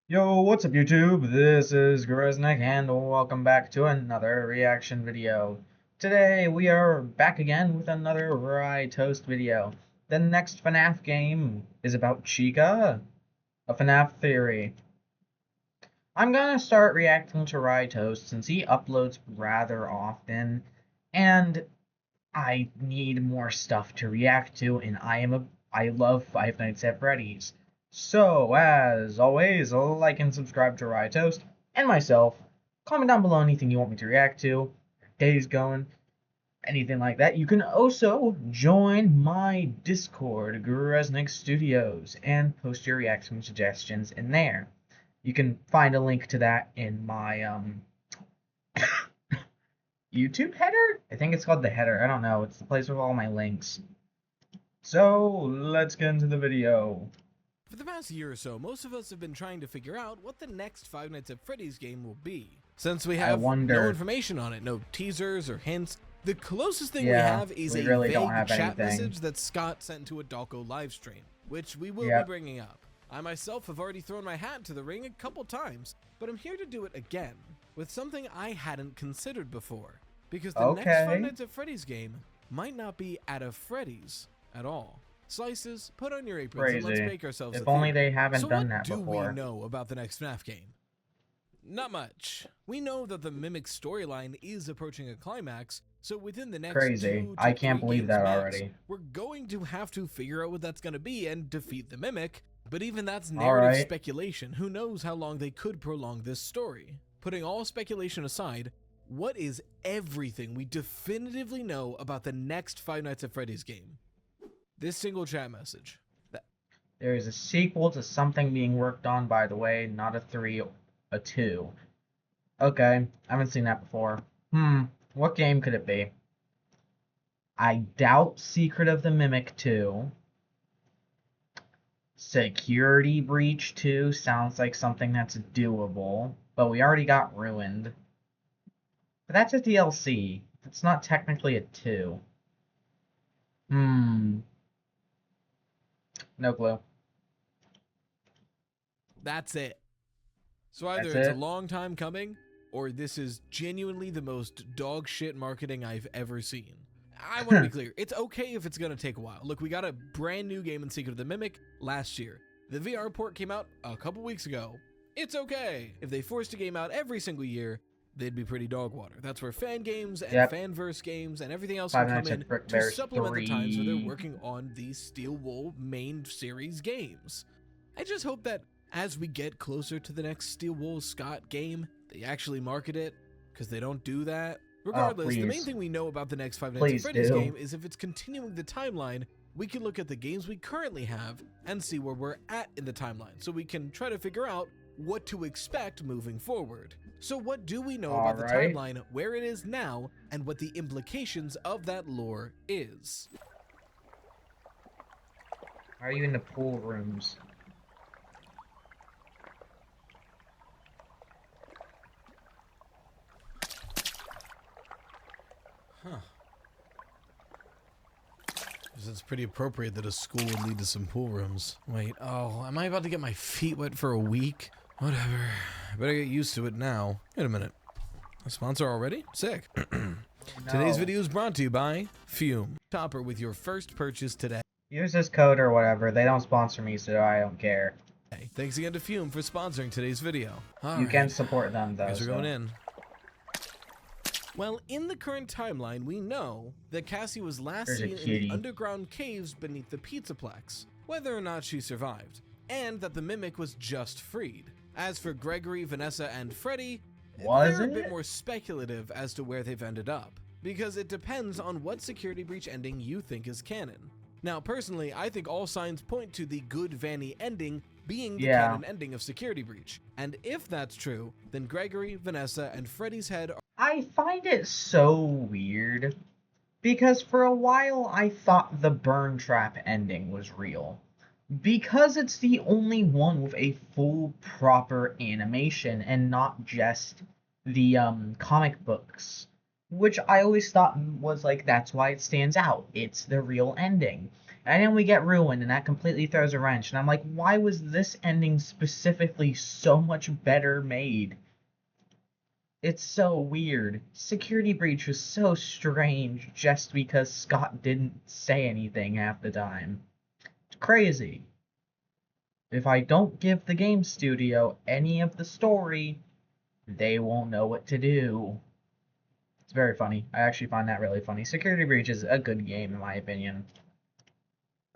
Yo, what's up YouTube? This is Gresnick and welcome back to another reaction video. Today we are back again with another Rye Toast video. The next FNAF game is about Chica, a FNAF theory. I'm gonna start reacting to Rye Toast since he uploads rather often, and I need more stuff to react to, and I love Five Nights at Freddy's. So, as always, like and subscribe to Rye Toast and myself. Comment down below anything you want me to react to, your day's going, anything like that. You can also join my Discord, Gresnick Studios, and post your reaction suggestions in there. You can find a link to that in my YouTube header? I think it's called the header. I don't know. It's the place with all my links. So, let's get into the video. For the past year or so, most of us have been trying to figure out what the next Five Nights at Freddy's game will be. Since we have no information on it, no teasers or hints, the closest thing we have is a really vague chat message that Scott sent to a Dalko livestream, which we will be bringing up. I myself have already thrown my hat to the ring a couple times, but I'm here to do it again, with something I hadn't considered before. Because the next Five Nights at Freddy's game might not be at a Freddy's at all. Slices, put on your aprons and let's make ourselves If only they haven't done that before. before. So what do we know about the next FNAF game? Not much. We know that the Mimic storyline is approaching a climax, so within the next I can't believe that already. We're going to have to figure out what that's going to be and defeat the Mimic, but even that's narrative speculation. Who knows how long they could prolong this story? Putting all speculation aside, what is everything we definitively know about the next Five Nights at Freddy's game? This single chat message. There is a sequel to something being worked on, by the way, not a 3, a 2. Okay, I haven't seen that before. What game could it be? I doubt Secret of the Mimic 2. Security Breach 2 sounds like something that's doable, but we already got Ruined. But that's a DLC. It's not technically a 2. No clue. That's it. So either it's a long time coming, or this is genuinely the most dog shit marketing I've ever seen. I want to be clear. It's okay if it's going to take a while. Look, we got a brand new game in Secret of the Mimic last year. The VR port came out a couple weeks ago. It's okay. If they forced a game out every single year, they'd be pretty dog water. That's where fan games and fanverse games and everything else can come in to supplement the times where they're working on these Steel Wool main series games. I just hope that as we get closer to the next Steel Wool Scott game, they actually market it, because they don't do that. Regardless, the main thing we know about the next Five Nights at Freddy's game is if it's continuing the timeline, we can look at the games we currently have and see where we're at in the timeline, so we can try to figure out what to expect moving forward. So what do we know about the timeline, where it is now, and what the implications of that lore is? Why are you in the pool rooms? Huh. It's pretty appropriate that a school would lead to some pool rooms. Wait, oh, am I about to get my feet wet for a week? Whatever. I better get used to it now. Wait a minute. A sponsor already? Sick. Today's video is brought to you by Fume. Topper with your first purchase today. Use this code or whatever. They don't sponsor me, so I don't care. Thanks again to Fume for sponsoring today's video. You can support them, though. Guys are going in. Well, in the current timeline, we know that Cassie was last seen in the underground caves beneath the Pizzaplex, whether or not she survived, and that the Mimic was just freed. As for Gregory, Vanessa, and Freddy, they're a bit more speculative as to where they've ended up, because it depends on what security breach ending you think is canon. Now, personally, I think all signs point to the good Vanny ending being the canon ending of Security Breach. And if that's true, then Gregory, Vanessa, and Freddy's head are... I find it so weird, because for a while I thought the Burn Trap ending was real. Because it's the only one with a full, proper animation, and not just the, comic books. Which I always thought was, like, that's why it stands out. It's the real ending. And then we get ruined, and that completely throws a wrench. And I'm like, why was this ending specifically so much better made? It's so weird. Security breach was so strange just because Scott didn't say anything half the time. It's crazy. If I don't give the game studio any of the story, they won't know what to do. It's very funny. I actually find that really funny. Security Breach is a good game, in my opinion.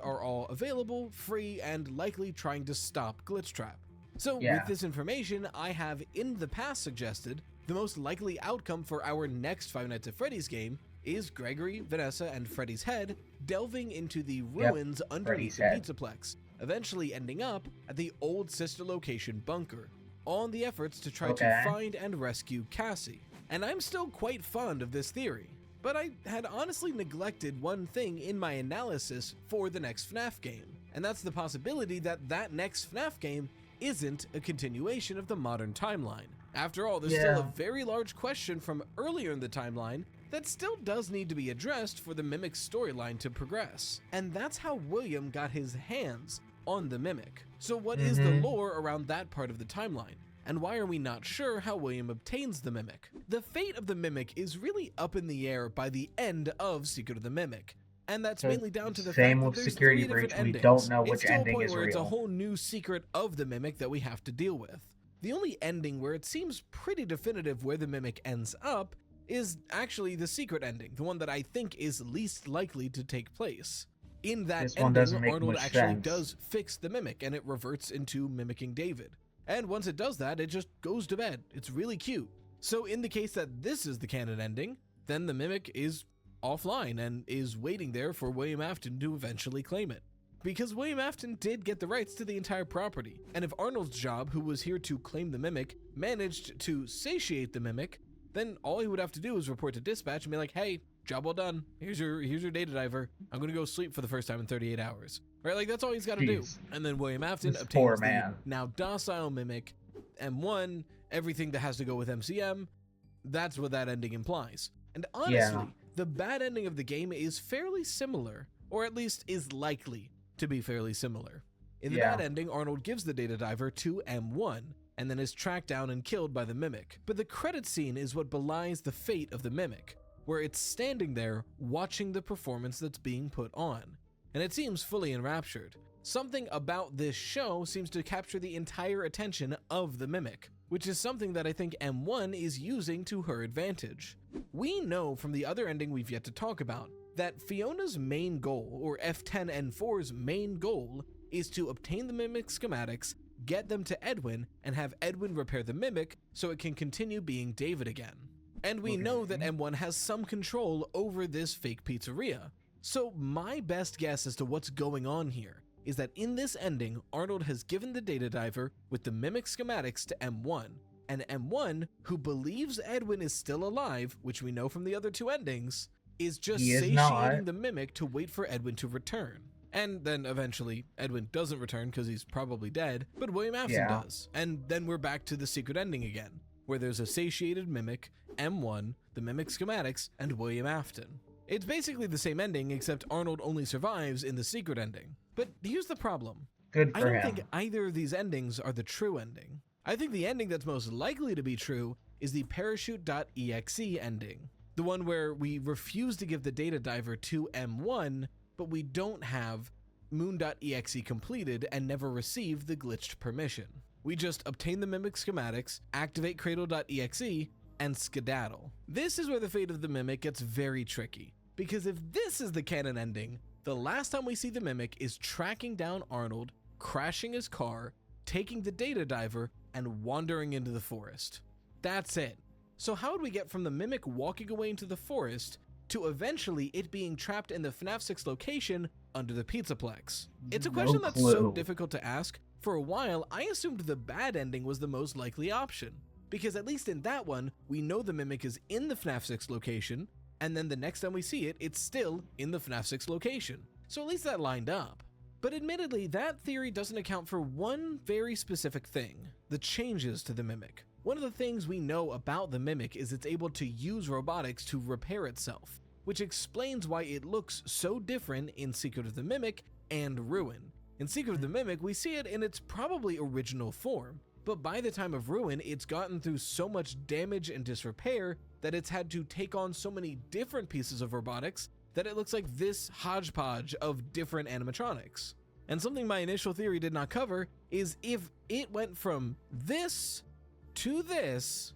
Are all available, free, and likely trying to stop Glitch Trap. So with this information, I have in the past suggested the most likely outcome for our next Five Nights at Freddy's game is Gregory, Vanessa, and Freddy's head delving into the ruins underneath the Pizzaplex, eventually ending up at the old sister location bunker, on the efforts to try to find and rescue Cassie. And I'm still quite fond of this theory, but I had honestly neglected one thing in my analysis for the next FNAF game, and that's the possibility that that next FNAF game isn't a continuation of the modern timeline. After all, there's still a very large question from earlier in the timeline that still does need to be addressed for the Mimic storyline to progress, and that's how William got his hands on the Mimic. So what is the lore around that part of the timeline? And why are we not sure how William obtains the Mimic? The fate of the Mimic is really up in the air by the end of Secret of the Mimic, and that's mainly down to the fact that there's three different endings. We don't know which ending is real. It's a whole new secret of the Mimic that we have to deal with. The only ending where it seems pretty definitive where the Mimic ends up is actually the secret ending, the one that I think is least likely to take place. In that ending, Arnold actually does fix the Mimic, and it reverts into mimicking David. And once it does that, it just goes to bed. It's really cute. So in the case that this is the canon ending, then the Mimic is offline and is waiting there for William Afton to eventually claim it. Because William Afton did get the rights to the entire property, and if Arnold's job, who was here to claim the Mimic, managed to satiate the Mimic, then all he would have to do is report to dispatch and be like, hey, job well done. Here's your data diver. I'm gonna go sleep for the first time in 38 hours. Right, like that's all he's got to do. And then William Afton obtains the now docile Mimic, M1, everything that has to go with MCM. That's what that ending implies. And honestly, the bad ending of the game is fairly similar, or at least is likely to be fairly similar. In the bad ending, Arnold gives the data diver to M1, and then is tracked down and killed by the Mimic. But the credit scene is what belies the fate of the Mimic, where it's standing there watching the performance that's being put on. And it seems fully enraptured. Something about this show seems to capture the entire attention of the Mimic, which is something that I think M1 is using to her advantage. We know from the other ending we've yet to talk about that Fiona's main goal, or F10N4's main goal, is to obtain the Mimic schematics, get them to Edwin, and have Edwin repair the Mimic so it can continue being David again. And we know that M1 has some control over this fake pizzeria. So my best guess as to what's going on here is that in this ending, Arnold has given the data diver with the Mimic schematics to M1, and M1, who believes Edwin is still alive, which we know from the other two endings, is just satiating the Mimic to wait for Edwin to return. And then eventually, Edwin doesn't return because he's probably dead, but William Afton does. And then we're back to the secret ending again, where there's a satiated Mimic, M1, the Mimic schematics, and William Afton. It's basically the same ending, except Arnold only survives in the secret ending. But here's the problem. I don't think either of these endings are the true ending. I think the ending that's most likely to be true is the parachute.exe ending. The one where we refuse to give the data diver to M1, but we don't have moon.exe completed and never receive the glitched permission. We just obtain the Mimic schematics, activate cradle.exe, and skedaddle. This is where the fate of the Mimic gets very tricky, because if this is the canon ending, the last time we see the Mimic is tracking down Arnold, crashing his car, taking the data diver, and wandering into the forest. That's it. So how would we get from the Mimic walking away into the forest to eventually it being trapped in the FNAF 6 location under the Pizzaplex? It's a question that's so difficult to ask. For a while, I assumed the bad ending was the most likely option, because at least in that one, we know the Mimic is in the FNAF 6 location, and then the next time we see it, it's still in the FNAF 6 location. So at least that lined up. But admittedly, that theory doesn't account for one very specific thing: the changes to the Mimic. One of the things we know about the Mimic is it's able to use robotics to repair itself, which explains why it looks so different in Secret of the Mimic and Ruin. In Secret of the Mimic, we see it in its probably original form, but by the time of Ruin, it's gotten through so much damage and disrepair that it's had to take on so many different pieces of robotics that it looks like this hodgepodge of different animatronics. And something my initial theory did not cover is if it went from this to this,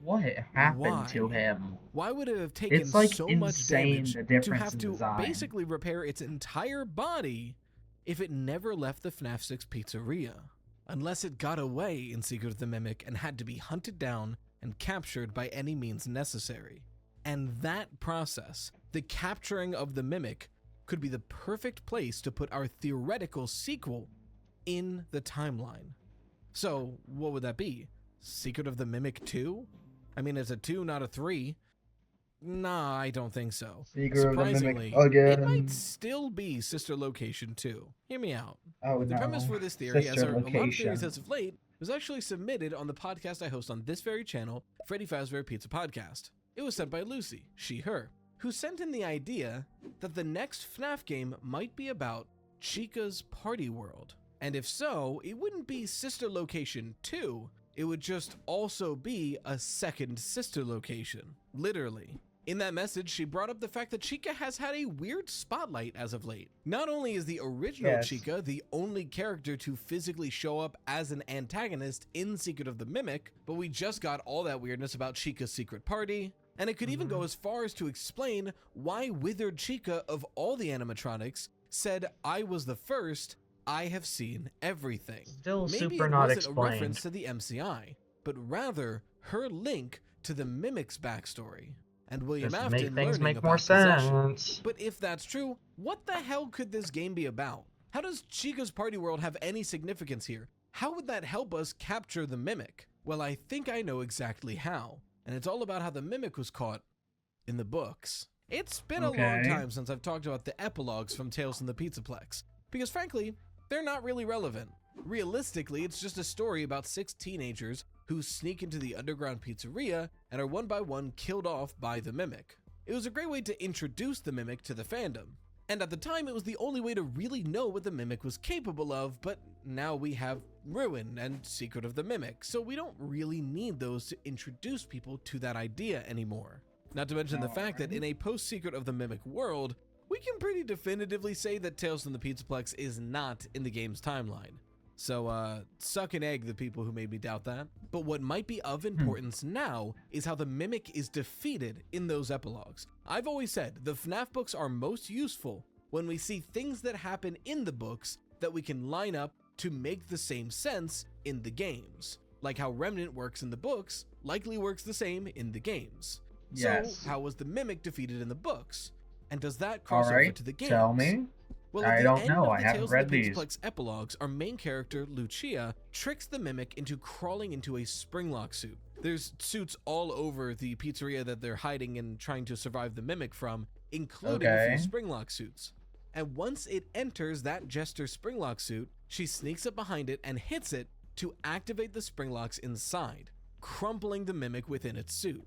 what happened to him? Why would it have taken it's like so insane, much damage the difference to have in to design. basically repair its entire body if it never left the FNAF 6 pizzeria? Unless it got away in Secret of the Mimic and had to be hunted down and captured by any means necessary. And that process, the capturing of the Mimic, could be the perfect place to put our theoretical sequel in the timeline. So, what would that be? Secret of the Mimic 2? I mean, it's a 2, not a 3. Nah, I don't think so. Surprisingly, it might still be Sister Location 2. Hear me out. The premise for this theory, as are a lot of theories as of late, was actually submitted on the podcast I host on this very channel, Freddy Fazbear Pizza Podcast. It was sent by Lucy, she, her, who sent in the idea that the next FNAF game might be about Chica's party world. And if so, it wouldn't be Sister Location 2, it would just also be a second sister location, literally. In that message, she brought up the fact that Chica has had a weird spotlight as of late. Not only is the original Chica the only character to physically show up as an antagonist in Secret of the Mimic, but we just got all that weirdness about Chica's secret party, and it could even go as far as to explain why Withered Chica of all the animatronics said, "I was the first, I have seen everything." Still Maybe super it not wasn't explained. a reference to the MCI, but rather her link to the Mimic's backstory. And William Just Afton make things learning make about more possession. sense. But if that's true, what the hell could this game be about? How does Chica's party world have any significance here? How would that help us capture the Mimic? Well, I think I know exactly how, and it's all about how the Mimic was caught in the books. It's been a long time since I've talked about the epilogues from Tales from the Pizzaplex, because frankly, they're not really relevant. Realistically, it's just a story about 6 teenagers who sneak into the underground pizzeria and are one by one killed off by the Mimic. It was a great way to introduce the Mimic to the fandom, and at the time it was the only way to really know what the Mimic was capable of, but now we have Ruin and Secret of the Mimic, so we don't really need those to introduce people to that idea anymore. Not to mention the fact that in a post-Secret of the Mimic world, we can pretty definitively say that Tales from the Pizzaplex is not in the game's timeline. So, suck an egg, the people who made me doubt that. But what might be of importance now is how the Mimic is defeated in those epilogues. I've always said the FNAF books are most useful when we see things that happen in the books that we can line up to make the same sense in the games. Like how Remnant works in the books, likely works the same in the games. So, how was the Mimic defeated in the books? And does that cross over to the games? Tell me. Well, I don't know. I haven't read these. Tales of the Pizzaplex epilogues, our main character, Lucia, tricks the Mimic into crawling into a springlock suit. There's suits all over the pizzeria that they're hiding and trying to survive the Mimic from, including a few springlock suits. And once it enters that Jester springlock suit, she sneaks up behind it and hits it to activate the springlocks inside, crumpling the Mimic within its suit.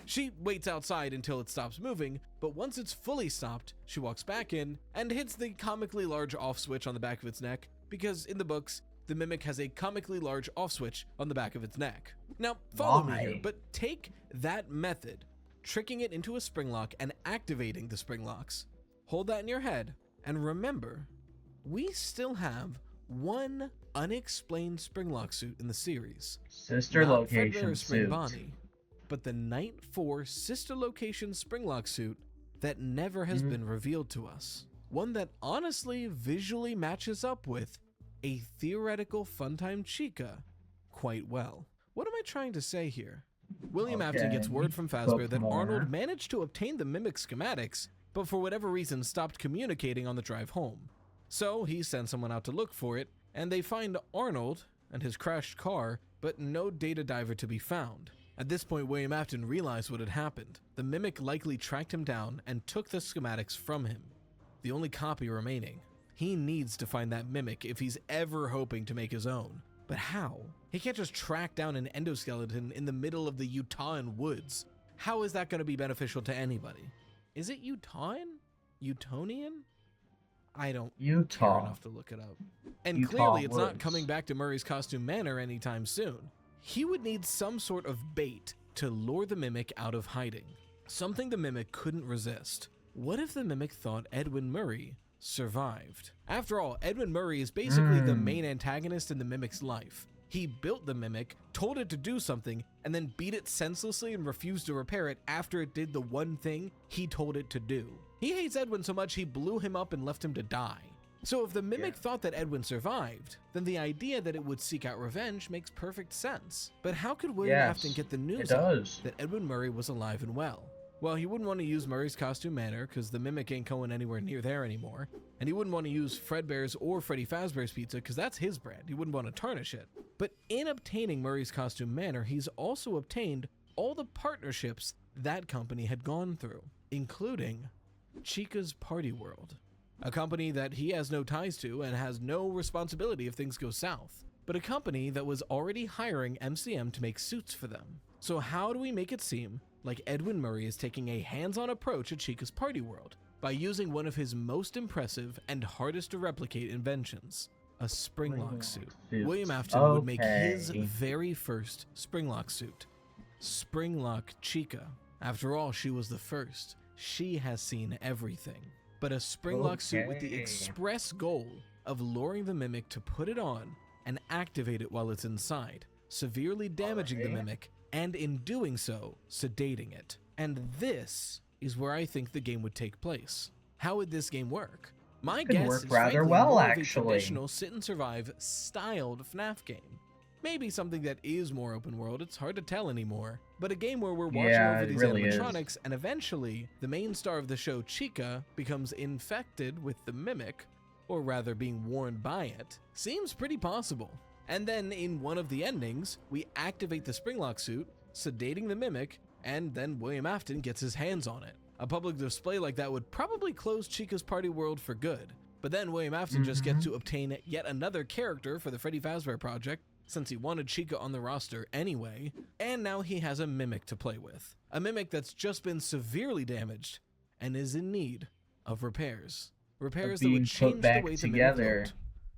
She waits outside until it stops moving, but once it's fully stopped, she walks back in and hits the comically large off switch on the back of its neck, because in the books, the Mimic has a comically large off switch on the back of its neck. Now, follow me here, but take that method, tricking it into a springlock and activating the springlocks. Hold that in your head, and remember, we still have one unexplained springlock suit in the series. Sister Location suit. Bonnie, but the Night 4 Sister Location springlock suit that never has been revealed to us. One that honestly visually matches up with a theoretical Funtime Chica quite well. What am I trying to say here? William Afton gets word from Fazbear that Arnold managed to obtain the Mimic schematics, but for whatever reason stopped communicating on the drive home. So he sends someone out to look for it, and they find Arnold and his crashed car, but no data diver to be found. At this point, William Afton realized what had happened. The Mimic likely tracked him down and took the schematics from him. The only copy remaining. He needs to find that Mimic if he's ever hoping to make his own. But how? He can't just track down an endoskeleton in the middle of the Utahan woods. How is that going to be beneficial to anybody? Is it Utahan? Utonian? I don't care Utah. enough to look it up. And Utah clearly it's Woods. not coming back to Murray's Costume Manor anytime soon. He would need some sort of bait to lure the Mimic out of hiding. Something the Mimic couldn't resist. What if the Mimic thought Edwin Murray survived? After all, Edwin Murray is basically the main antagonist in the Mimic's life. He built the Mimic, told it to do something, and then beat it senselessly and refused to repair it after it did the one thing he told it to do. He hates Edwin so much he blew him up and left him to die. So if the Mimic thought that Edwin survived, then the idea that it would seek out revenge makes perfect sense. But how could William Afton get the news out that Edwin Murray was alive and well? Well, he wouldn't want to use Murray's Costume Manor because the Mimic ain't going anywhere near there anymore. And he wouldn't want to use Fredbear's or Freddy Fazbear's Pizza because that's his brand. He wouldn't want to tarnish it. But in obtaining Murray's Costume Manor, he's also obtained all the partnerships that company had gone through, including Chica's Party World, a company that he has no ties to and has no responsibility if things go south, but a company that was already hiring MCM to make suits for them. So how do we make it seem like Edwin Murray is taking a hands-on approach at Chica's Party World? By using one of his most impressive and hardest to replicate inventions, a springlock suit. William Afton would make his very first springlock suit, Springlock Chica. After all, she was the first. She has seen everything. But a springlock suit with the express goal of luring the Mimic to put it on and activate it while it's inside, severely damaging the Mimic, and in doing so, sedating it. And this is where I think the game would take place. How would this game work? My guess is frankly more of a traditional sit and survive styled FNAF game. Maybe something that is more open world, it's hard to tell anymore. But a game where we're watching over these animatronics and eventually the main star of the show, Chica, becomes infected with the Mimic, or rather being warned by it, seems pretty possible. And then in one of the endings, we activate the springlock suit, sedating the Mimic, and then William Afton gets his hands on it. A public display like that would probably close Chica's Party World for good. But then William Afton just gets to obtain yet another character for the Freddy Fazbear project, since he wanted Chica on the roster anyway, and now he has a Mimic to play with. A Mimic that's just been severely damaged and is in need of repairs. Repairs that would change the way the Mimic looked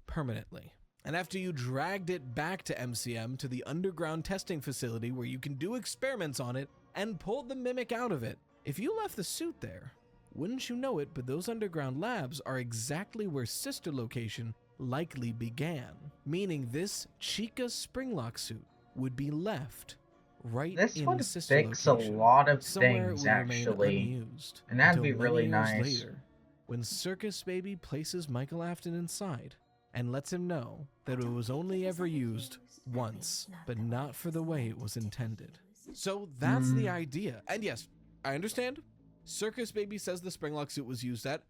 permanently. And after you dragged it back to MCM to the underground testing facility where you can do experiments on it and pulled the Mimic out of it, if you left the suit there, wouldn't you know it, but those underground labs are exactly where sister location likely began, meaning this Chica springlock suit would be left right in the sister location. This would fix a lot of things, Somewhere it would actually, remain unused and that'd until be really many years nice. later, when Circus Baby places Michael Afton inside and lets him know that it was only ever used once, but not for the way it was intended. So that's the idea. And yes, I understand. Circus Baby says the springlock suit was used at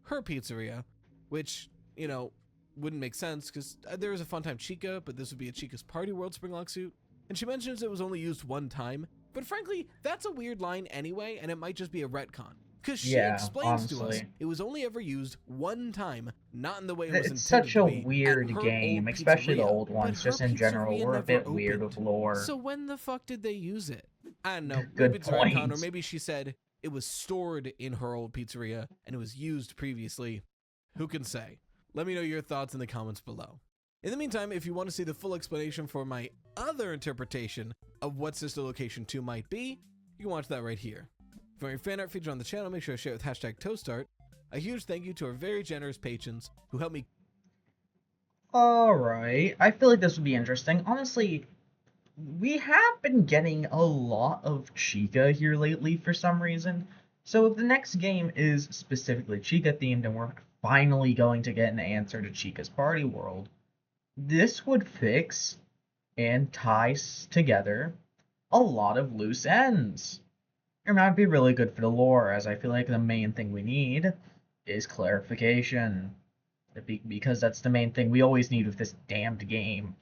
her pizzeria, which, you know, wouldn't make sense because there is a Funtime Chica, but this would be a Chica's Party World springlock suit. And she mentions it was only used one time, but frankly, that's a weird line anyway, and it might just be a retcon. Because she explains to us it was only ever used one time, not in the way it was intended to be. It's such a weird game, especially the old ones, just in general. We're a bit weird with lore. So when the fuck did they use it? I don't know. Good maybe it's point. a retcon, or maybe she said it was stored in her old pizzeria and it was used previously. Who can say? Let me know your thoughts in the comments below. In the meantime, if you want to see the full explanation for my other interpretation of what Sister Location 2 might be, you can watch that right here. If you want your fan art featured on the channel, make sure to share it with hashtag Toastart. A huge thank you to our very generous patrons who helped me. Alright, I feel like this would be interesting. Honestly, we have been getting a lot of Chica here lately for some reason. So if the next game is specifically Chica themed and we're finally going to get an answer to Chica's Party World, this would fix and tie together a lot of loose ends. It might be really good for the lore, as I feel like the main thing we need is clarification. Because that's the main thing we always need with this damned game.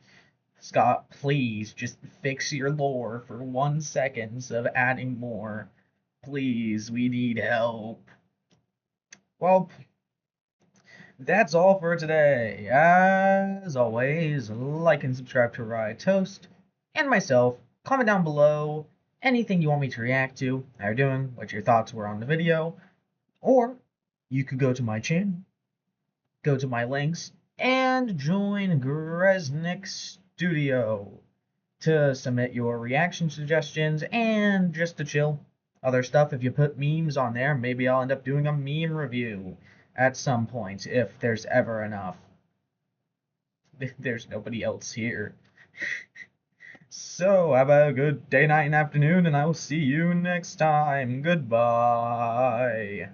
Scott, please, just fix your lore for 1 second of adding more. Please, we need help. Well, that's all for today. As always, like and subscribe to Rye Toast and myself. Comment down below anything you want me to react to, how you're doing, what your thoughts were on the video. Or you could go to my channel, go to my links, and join Gresnick Studio to submit your reaction suggestions and just to chill. Other stuff, if you put memes on there, maybe I'll end up doing a meme review at some point if there's ever enough. There's nobody else here. So, have a good day, night, and afternoon, and I will see you next time. Goodbye.